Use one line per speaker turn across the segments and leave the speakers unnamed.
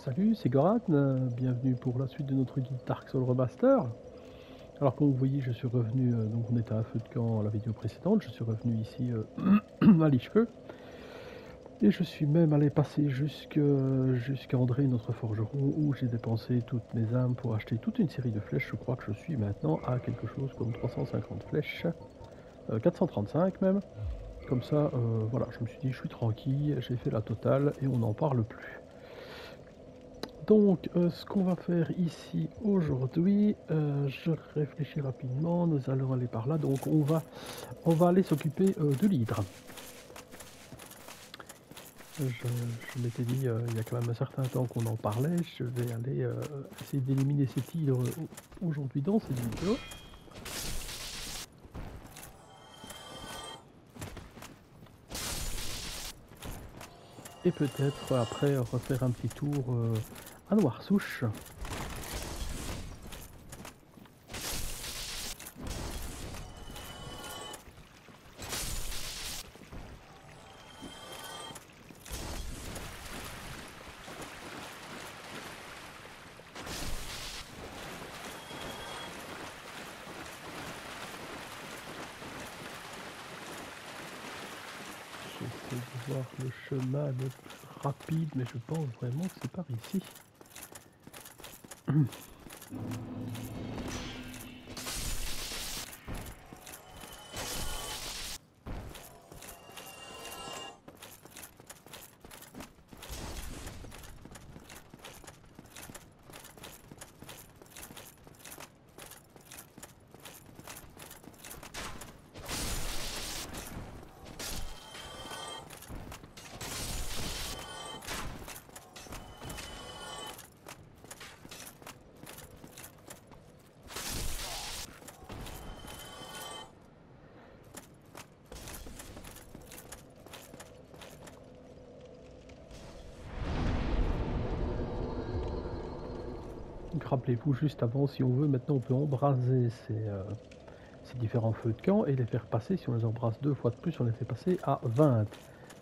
Salut, c'est Goran, bienvenue pour la suite de notre guide Dark Souls Remaster. Alors comme vous voyez, je suis revenu, donc on était à un feu de camp à la vidéo précédente, je suis revenu ici à Lichefeu. Et je suis même allé passer jusqu'à André, notre forgeron, où j'ai dépensé toutes mes âmes pour acheter toute une série de flèches. Je crois que je suis maintenant à quelque chose comme 350 flèches, 435 même. Comme ça, voilà, je me suis dit, je suis tranquille, j'ai fait la totale et on n'en parle plus. Donc, ce qu'on va faire ici aujourd'hui, je réfléchis rapidement, nous allons aller par là, donc on va aller s'occuper de l'hydre. Je m'étais dit, il y a quand même un certain temps qu'on en parlait, je vais aller essayer d'éliminer cet hydre aujourd'hui dans cette vidéo. Et peut-être après refaire un petit tour à Noirsouche. J'essaie de voir le chemin le plus rapide, mais je pense vraiment que c'est par ici. Rappelez-vous, juste avant, si on veut, maintenant on peut embraser ces différents feux de camp et les faire passer. Si on les embrasse deux fois de plus, on les fait passer à 20,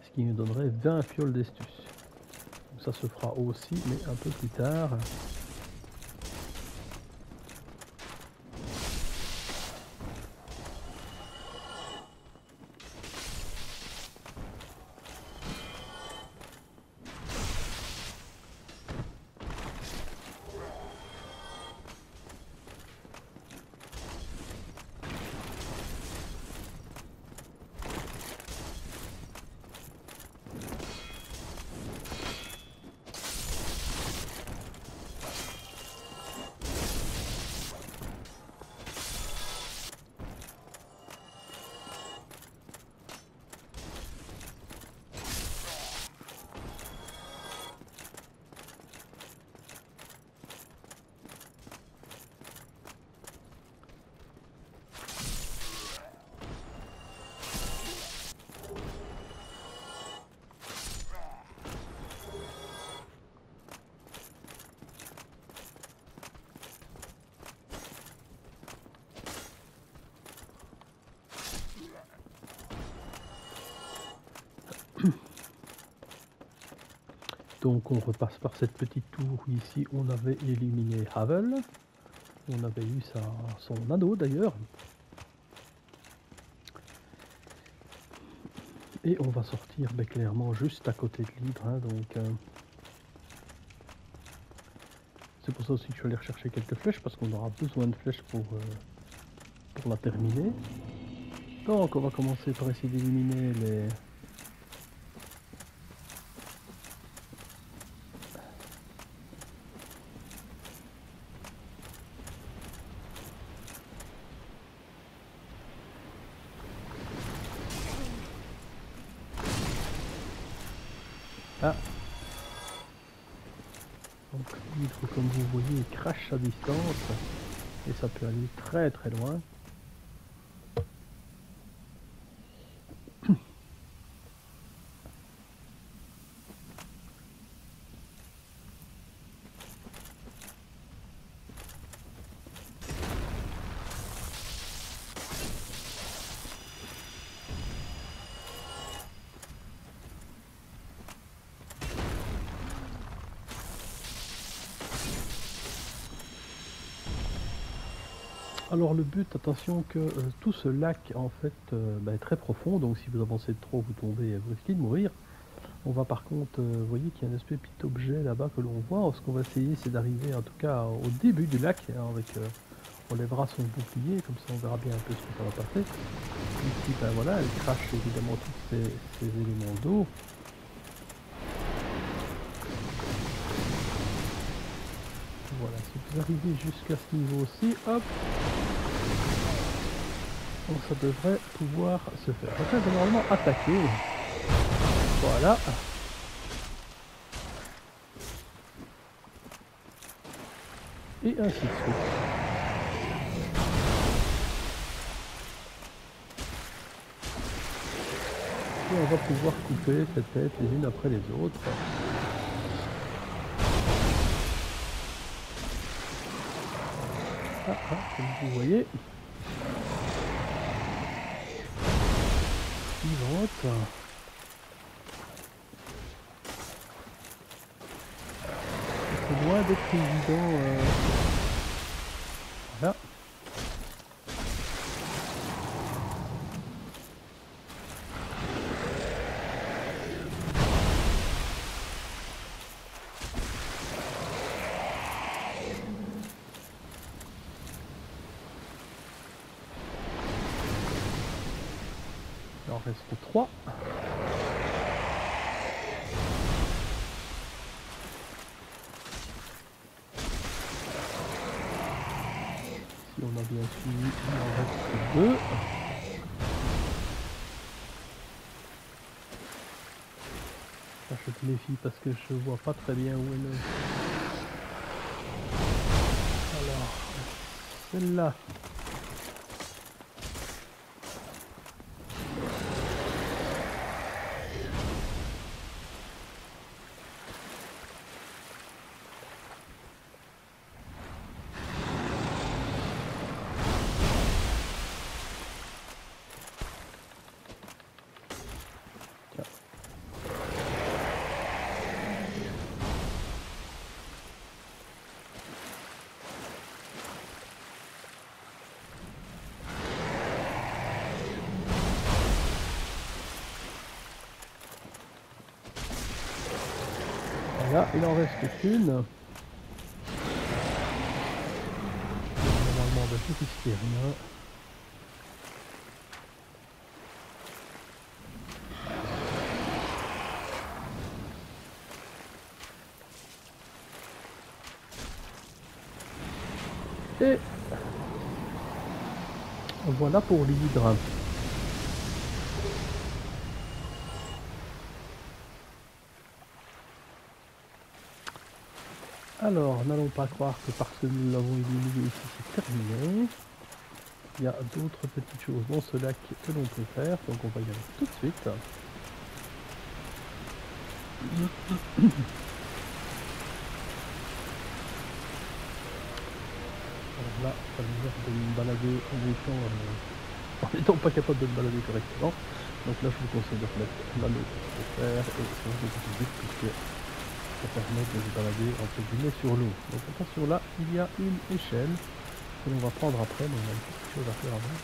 ce qui nous donnerait 20 fioles d'estus. Donc ça se fera aussi, mais un peu plus tard. Donc on repasse par cette petite tour où ici on avait éliminé Havel. On avait eu son anneau d'ailleurs. Et on va sortir clairement juste à côté de l'hydre. C'est pour ça aussi que je suis allé rechercher quelques flèches, parce qu'on aura besoin de flèches pour la terminer. Donc on va commencer par essayer d'éliminer les... Ah. Donc l'hydre, comme vous voyez, il crache à distance, et ça peut aller très très loin. Alors le but, attention que tout ce lac en fait est très profond, donc si vous avancez de trop, vous tombez, vous risquez de mourir. On va par contre, vous voyez qu'il y a un espèce de petit objet là-bas que l'on voit. Ce qu'on va essayer, c'est d'arriver en tout cas au début du lac, hein, avec, on lèvera son bouclier, comme ça on verra bien un peu ce que ça va passer. Ici, ben voilà, elle crache évidemment tous ces éléments d'eau. Voilà, si vous arrivez jusqu'à ce niveau-ci, hop, donc ça devrait pouvoir se faire. Donc là, je vais normalement attaquer. Voilà. Et ainsi de suite. Et on va pouvoir couper ces têtes les unes après les autres. Comme vous voyez. Suivante. C'est loin d'être évident. Voilà. Il en reste 3. Si on a bien suivi, il en reste 2. Je me méfie parce que je vois pas très bien où elle est. Alors, celle-là. Voilà, il en reste qu'une. Normalement, je risque rien. Et voilà pour l'hydre. Alors, n'allons pas croire que parce que nous l'avons éliminé ici, c'est terminé. Il y a d'autres petites choses dans ce lac que l'on peut faire, donc on va y aller tout de suite. Alors là, ça veut dire de me balader en étant pas capable de me balader correctement. Donc là, je vous conseille de remettre l'anneau de fer et changer de but puisque ça permet de se balader entre guillemets sur l'eau. Donc attention, là, il y a une échelle que l'on va prendre après, mais on a une petite chose à faire avant.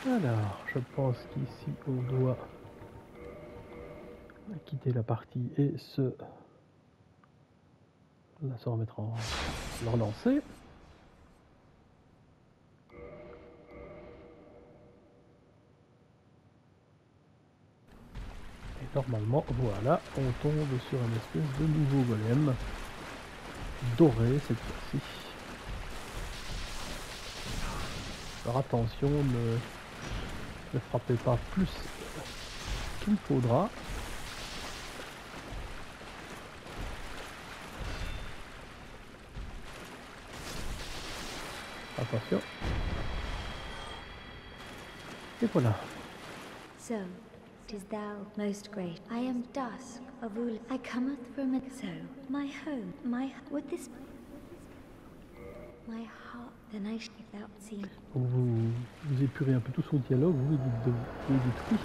Alors, je pense qu'ici on doit quitter la partie et se remettre en le relancer. Et normalement, voilà, on tombe sur un espèce de nouveau golem doré cette fois-ci. Alors attention, ne frappez pas plus qu'il faudra. Attention. Et voilà.
So, 'tis thou, most great. I am dusk of Ul. I cometh from it. So, my home, would this my heart, then I should thou seen.
Vous épurez un peu tout son dialogue, vous dites oui.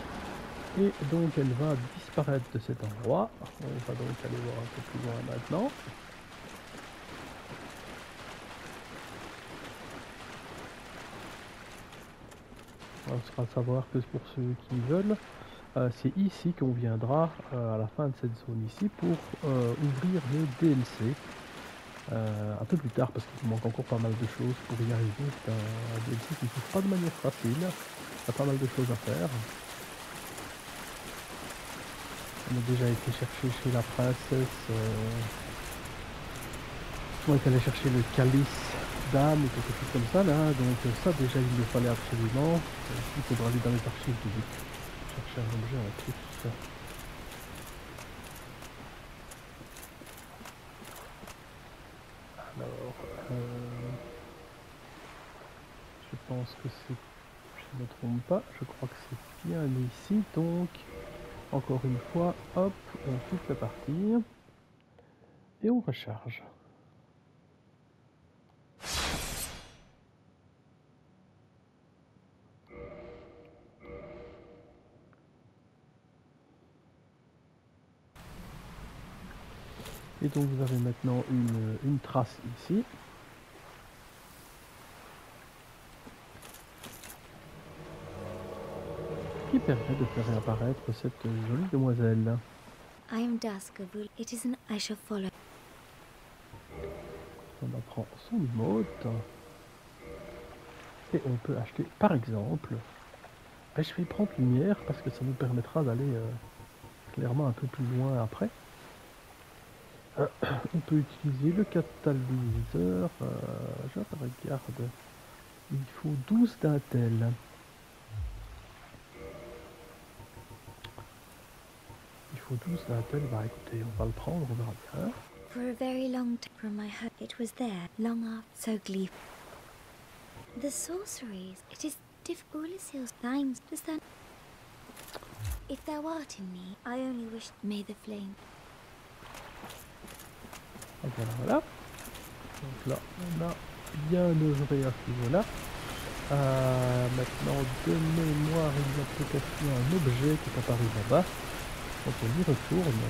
Et donc elle va disparaître de cet endroit. On va donc aller voir un peu plus loin maintenant. On sera à savoir que pour ceux qui veulent, c'est ici qu'on viendra à la fin de cette zone ici pour ouvrir le DLC. Un peu plus tard parce qu'il manque encore pas mal de choses pour y arriver. C'est un DLC qui ne se fait pas de manière facile. Il y a pas mal de choses à faire. On a déjà été chercher chez la princesse. On est allé chercher le calice d'âme ou quelque chose comme ça là. Donc ça déjà il le fallait absolument. Il faudra aller dans les archives du but. Chercher un objet en plus. Alors, je pense que c'est, je ne me trompe pas, je crois que c'est bien ici, donc, encore une fois, hop, on quitte la partie, et on recharge. Et donc vous avez maintenant une trace ici. Qui permet de faire réapparaître cette jolie demoiselle.
I am dusk of Ul. It is an I shall follow.
On apprend son emote. Et on peut acheter, par exemple, ben, je vais prendre lumière parce que ça nous permettra d'aller clairement un peu plus loin après. On peut utiliser le catalyseur. Je regarde. Il faut 12 d'intel. Il faut 12 d'intel. Bah écoutez, on va le prendre, on verra bien.
For a very long time from my home, it was there, long after, so gleeful. The sorceries, it is difficult as hills, times, does that? If thou art in me, I only wish, may the flame.
Et voilà. Donc là, on a bien œuvré à ce niveau-là. Maintenant, de mémoire, il y a peut-être un objet qui est apparu là-bas. Donc on y retourne.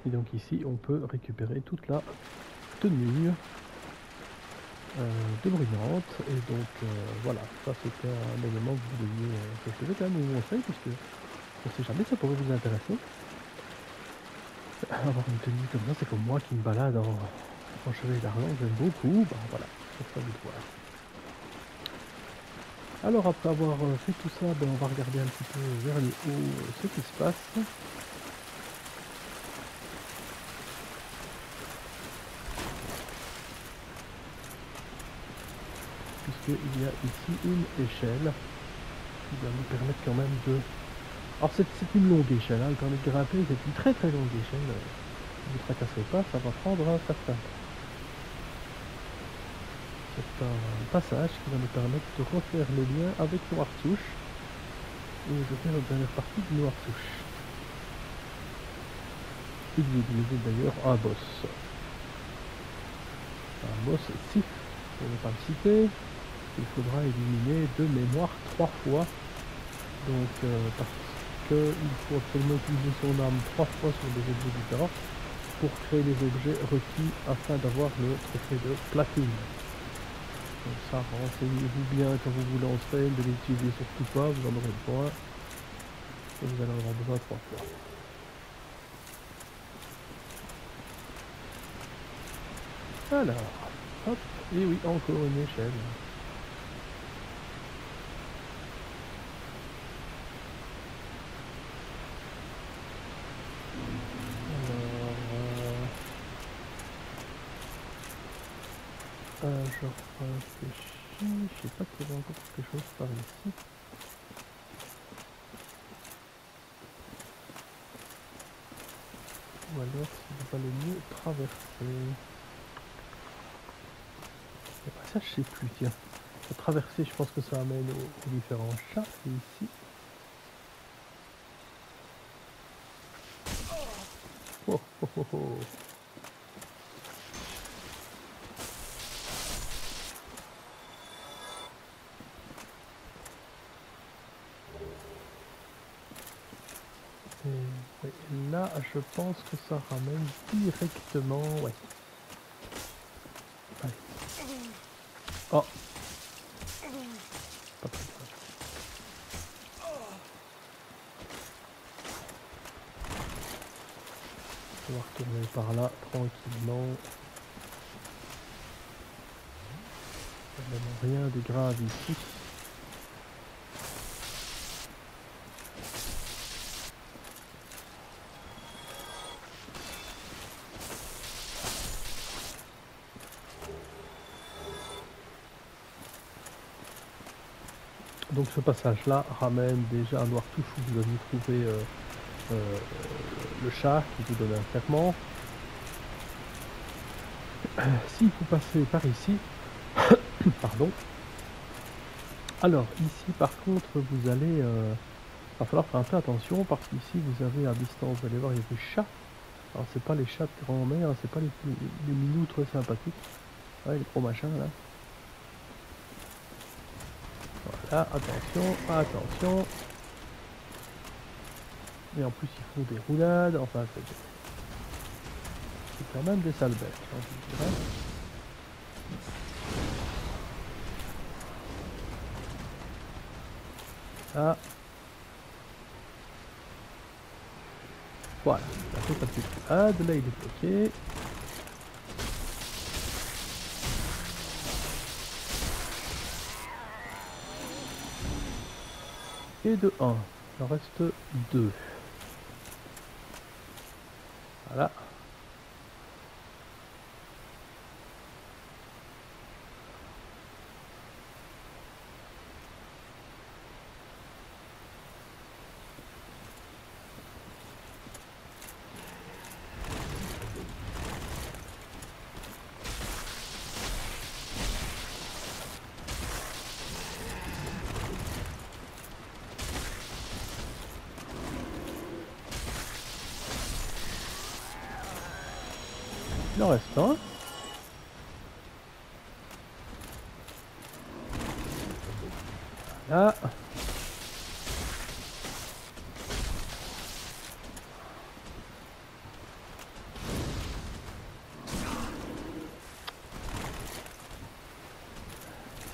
Et donc ici, on peut récupérer toute la tenue de brillante. Et donc voilà, ça c'était un élément que vous deviez, que je devais quand même vous montrer, puisque on ne sait jamais, ça pourrait vous intéresser. Avoir une tenue comme ça, c'est comme moi qui me balade en chevet d'argent, j'aime beaucoup. Bah voilà, c'est ça vous de voir. Alors après avoir fait tout ça, ben, on va regarder un petit peu vers le haut ce qui se passe. Puisqu'il y a ici une échelle qui va nous permettre quand même de... Alors c'est une longue échelle, hein, le permet de grimper, c'est une très très longue échelle. Ne vous tracassez pas, ça va prendre un certain temps. C'est un passage qui va nous permettre de refaire le lien avec Noirtouche. Et de faire la dernière partie de Noirtouche. Il vous utilisez d'ailleurs un boss. Un boss Sif, pour ne pas le citer. Il faudra éliminer de mémoire 3 fois. Donc parce qu'il faut absolument utiliser son arme 3 fois sur des objets différents pour créer les objets requis afin d'avoir le trophée de platine. Donc ça, renseignez-vous bien quand vous vous lancerez, ne l'utilisez surtout pas, vous en aurez besoin. Et vous allez en avoir besoin 3 fois. Alors, hop, et oui, encore une échelle. Alors, je réfléchis, je sais pas qu'il y avait encore quelque chose par ici. Ou alors, s'il valait mieux traverser. Et bah ça, je sais plus, tiens. La traversée, je pense que ça amène aux différents chats. Et ici. Oh, oh, oh, oh. Et, ouais, là, je pense que ça ramène directement. Ouais. Allez. Oh, pas très grave. On va retourner par là tranquillement. Vraiment rien de grave ici. Donc ce passage-là ramène déjà à Noirtouche où vous aviez trouvé euh, le chat qui vous donne un fragment. Si vous passez par ici, pardon. Alors ici par contre vous allez, va falloir faire un peu attention parce qu'ici vous avez à distance, vous allez voir il y a des chats. Alors c'est pas les chats de grand-mère, c'est pas les minous très sympathiques. Ouais, les gros machins là. Voilà, attention, attention. Et en plus ils font des roulades, enfin c'est quand même des sales bêtes, hein, je dirais. Ah. Voilà, ça fait sa petite roulade, là il est bloqué. Et de 1, il en reste 2. Voilà. Il en reste un. Là.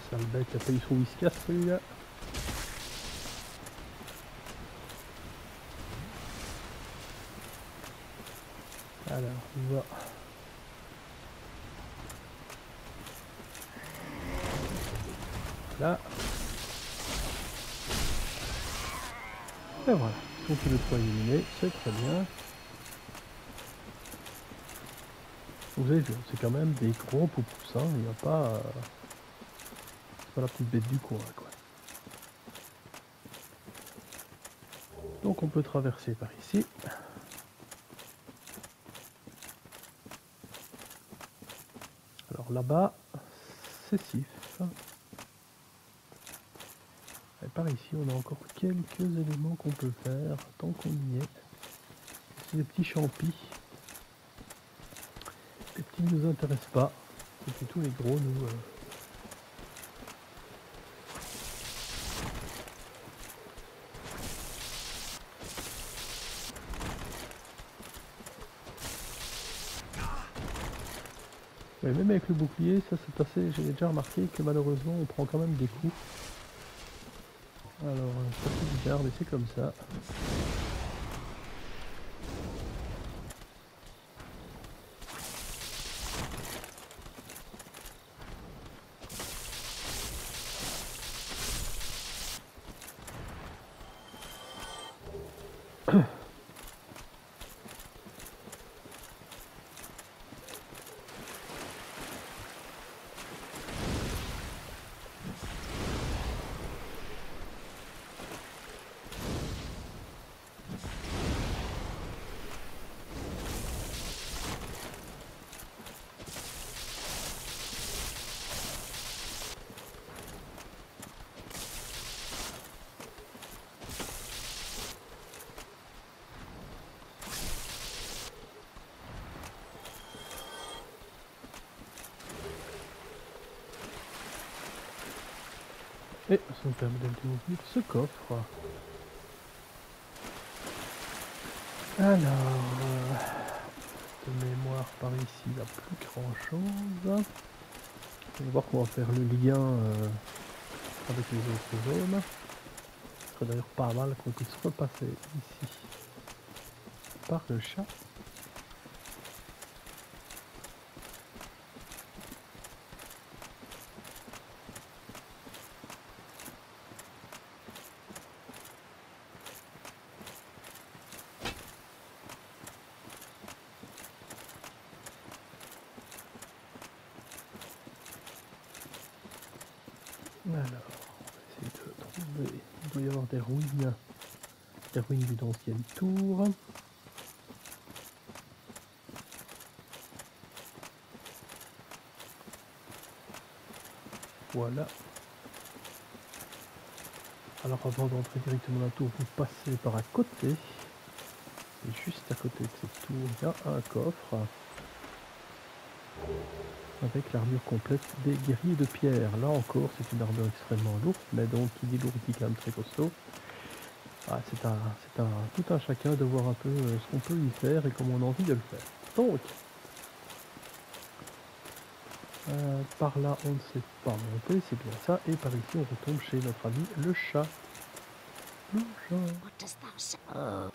Sale bête, il a failli son whiskas celui-là. Alors, on va. Là. Et voilà. Donc il est pas éliminé, c'est très bien. Vous avez vu, c'est quand même des gros poupoussins, il n'y a pas. C'est pas la petite bête du coin, quoi. Donc on peut traverser par ici. Alors là-bas, c'est Sif. Et par ici, on a encore quelques éléments qu'on peut faire tant qu'on y est. C'est des petits champis. Les petits ne nous intéressent pas. C'est plutôt les gros, nous. Mais même avec le bouclier, ça c'est assez. J'ai déjà remarqué que malheureusement, on prend quand même des coups. Alors, c'est assez bizarre, mais c'est comme ça. Et ça me permet d'aller ouvrir ce coffre. Alors, de mémoire par ici, il n'y a plus grand chose. On va voir qu'on va faire le lien avec les autres zones. Ce serait d'ailleurs pas mal qu'on puisse repasser ici par le chat. Alors, on va essayer de trouver. Il doit y avoir des ruines d'une ancienne tour. Voilà. Alors avant d'entrer directement dans la tour, vous passez par à côté. Et juste à côté de cette tour, il y a un coffre. Avec l'armure complète des guerriers de pierre. Là encore, c'est une armure extrêmement lourde, mais donc qui dit lourd dit quand même très costaud. Ah, c'est tout un chacun de voir un peu ce qu'on peut y faire et comment on a envie de le faire. Donc, par là on ne sait pas monter, c'est bien ça, et par ici on retombe chez notre ami le chat. Le chat.
What does thou say? Oh.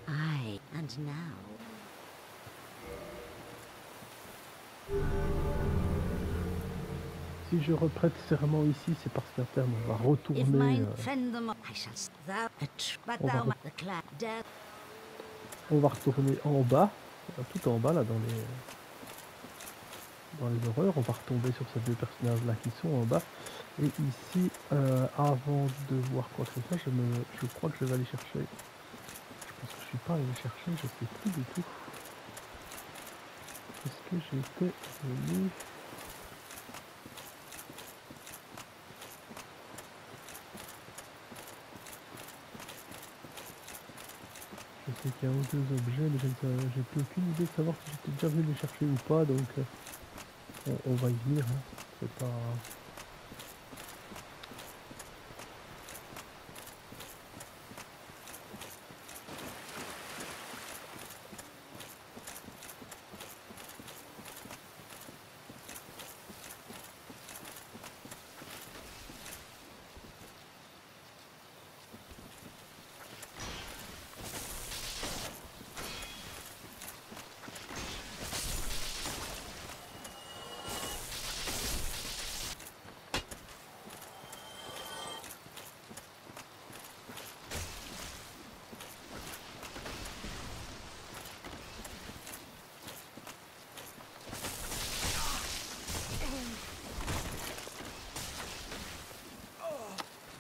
Aye, and now.
Si je reprête serment ici, c'est parce qu'à terme on va retourner. On va retourner en bas, tout en bas là dans les horreurs. On va retomber sur ces deux personnages là qui sont en bas. Et ici, avant de voir quoi que ce soit, je crois que je vais aller chercher. Je pense que je suis pas allé chercher, je sais plus du tout. Est-ce que j'étais venu? Je sais qu'il y a un ou deux objets, mais j'ai plus aucune idée de savoir si j'étais déjà venu les chercher ou pas, donc on va y venir. Hein. C'est pas...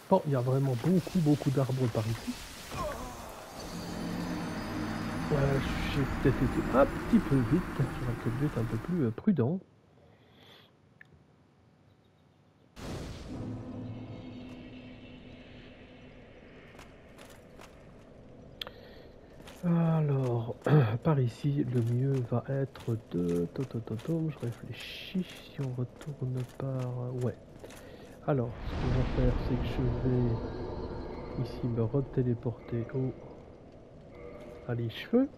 Bon, il y a vraiment beaucoup d'arbres par ici. Ouais, j'ai peut-être été un petit peu vite, j'aurais peut-être dû être un peu plus prudent. Alors, par ici, le mieux va être de... Je réfléchis, si on retourne par... Ouais. Alors, ce qu'on va faire, c'est que je vais ici me retéléporter à les cheveux.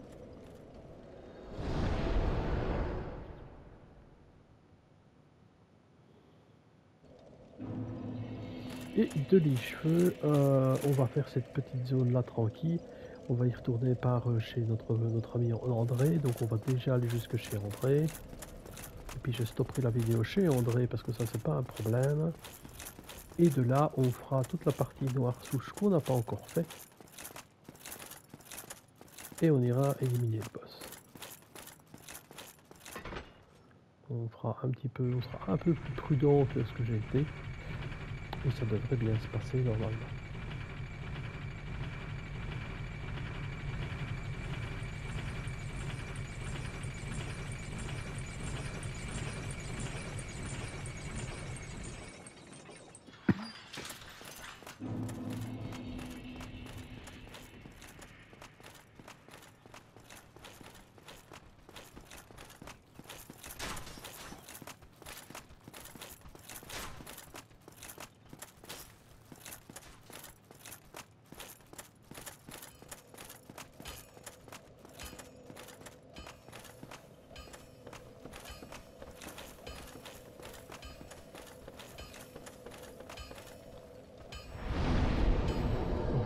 Et de les cheveux, on va faire cette petite zone là tranquille. On va y retourner par chez notre ami André. Donc on va déjà aller jusque chez André. Et puis je stopperai la vidéo chez André parce que ça c'est pas un problème. Et de là on fera toute la partie noire souche qu'on n'a pas encore fait. et on ira éliminer le boss. On fera un petit peu, on sera un peu plus prudent que ce que j'ai été et ça devrait bien se passer normalement.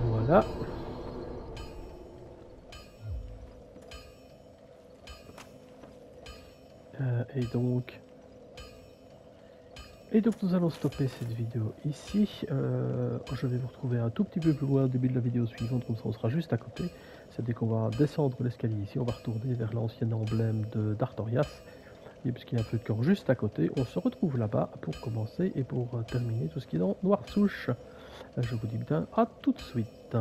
Voilà. Et donc nous allons stopper cette vidéo ici. Je vais vous retrouver un tout petit peu plus loin au début de la vidéo suivante, comme ça on sera juste à côté. C'est dès qu'on va descendre l'escalier ici, on va retourner vers l'ancien emblème d'Artorias. Et puisqu'il y a un peu de camp juste à côté, on se retrouve là-bas pour commencer et pour terminer tout ce qui est dans Noir Souche. Je vous dis bien à tout de suite.